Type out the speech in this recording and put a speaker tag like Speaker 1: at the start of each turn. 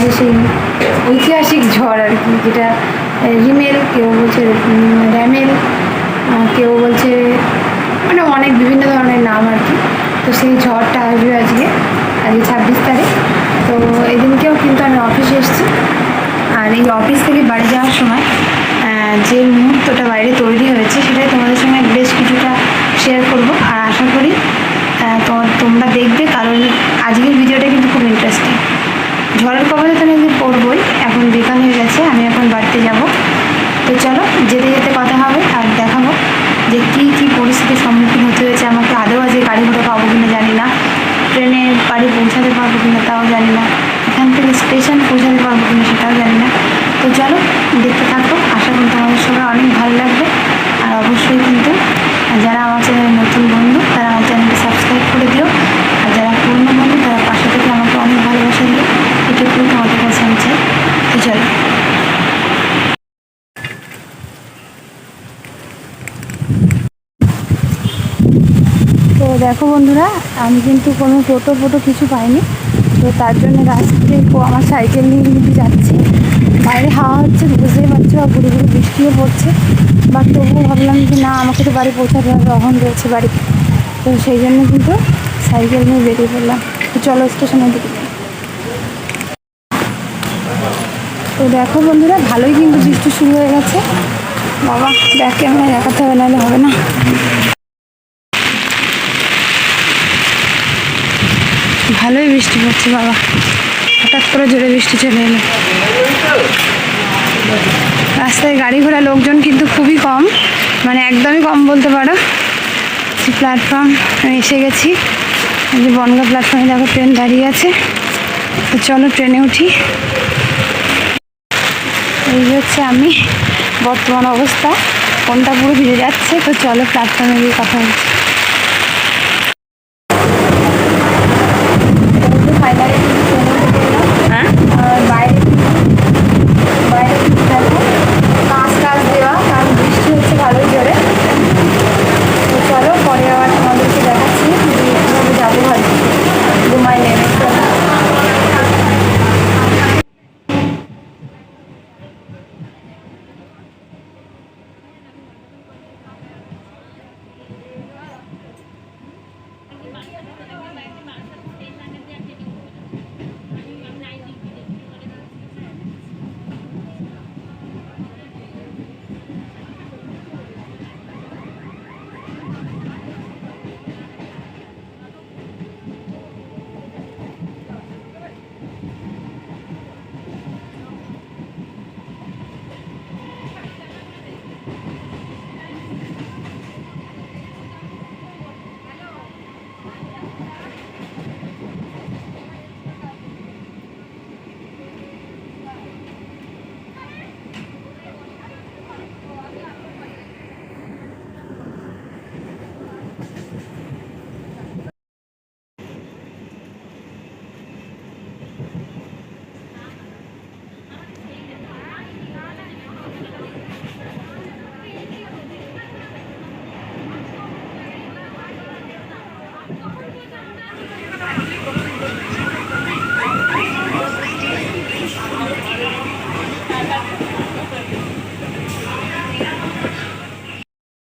Speaker 1: যে সেই ঐতিহাসিক ঝড় আর কি, যেটা রিমেল, কেউ বলছে র্যামেল, কেউ বলছে মানে অনেক বিভিন্ন ধরনের নাম আর কি। তো সেই ঝড়টা আসবে আজকে 26 তারিখ। তো এই দিনকেও কিন্তু আমি অফিসে এসেছি। আর এই অফিস থেকে বাড়ি যাওয়ার সময় যে মুহূর্তটা বাইরে তৈরি হয়েছে সেটাই তোমাদের সঙ্গে বেশ কিছুটা শেয়ার করব। আর আশা করি তোমরা দেখবে, কারণ আজকের ভিডিওটা কিন্তু খুব ইন্টারেস্টিং। ঝড়ের খবরে তো আমি পড়বই, এখন বিকাল হয়ে গেছে, আমি এখন বাড়িতে যাব। তো চলো যেতে যেতে কথা হবে আর দেখাবো যে কী কী পরিস্থিতির সম্মুখীন হতে হয়েছে আমাকে। আদৌ আজকে গাড়ি ঘোড়া পাবো কিনা জানি না, ট্রেনে বাড়ি পৌঁছাতে পারবো কিনা তাও জানি না, এখান থেকে স্টেশন পৌঁছাতে পারবো কিনা সেটাও জানি না। তো চলো দেখতে থাকো, আশা করি তোমাদের সবাই অনেক ভালো লাগবে। আর অবশ্যই কিন্তু যারা আমার চ্যানেলের নতুন বন্ধু তারা আমার চ্যানেলকে সাবস্ক্রাইব করে দিও, আর যারা পুরনো বন্ধু তারা পাশে থেকে আমাকে অনেক ভালোবাসা দিও, এটুকুই তোমাদের কাছে আমি চাই। তো চলো। তো দেখো বন্ধুরা, আমি কিন্তু কোনো টোটো কিছু পাইনি। তো তার জন্য রাস্তাতে আমার সাইকেল নিয়ে কিন্তু যাচ্ছি। বাইরে হাওয়া হচ্ছে, বুঝতেই পারছো, আর গুঁড়ো গুঁড়ো বৃষ্টিও পড়ছে। বাট তবুও ভাবলাম যে না, আমাকে তো বাড়ি পৌঁছাতে হবে, অহন রয়েছে বাড়ি। তো সেই জন্য কিন্তু সাইকেল নিয়ে বেরিয়ে পড়লাম। তো চলো স্টেশনের দিকে। তো দেখো বন্ধুরা, ভালোই কিন্তু বৃষ্টি শুরু হয়ে গেছে। বাবা ব্যাক ক্যামেরা দেখাতে হবে, নাহলে হবে না। ভালোই বৃষ্টি পড়ছে বাবা, হঠাৎ করে জোরে বৃষ্টি চলে এলো। রাস্তায় গাড়ি ঘোড়া লোকজন কিন্তু খুবই কম, মানে একদমই কম বলতে পারো। প্ল্যাটফর্ম আমি এসে গেছি, এই যে বনগাঁ প্ল্যাটফর্মে দেখো ট্রেন দাঁড়িয়ে আছে। তো চলো ট্রেনে উঠি। এই হচ্ছে আমি বর্তমান অবস্থা, কোনটা পুরো ভিজে যাচ্ছে। তো চলো প্ল্যাটফর্মে গিয়ে কথা বলছি।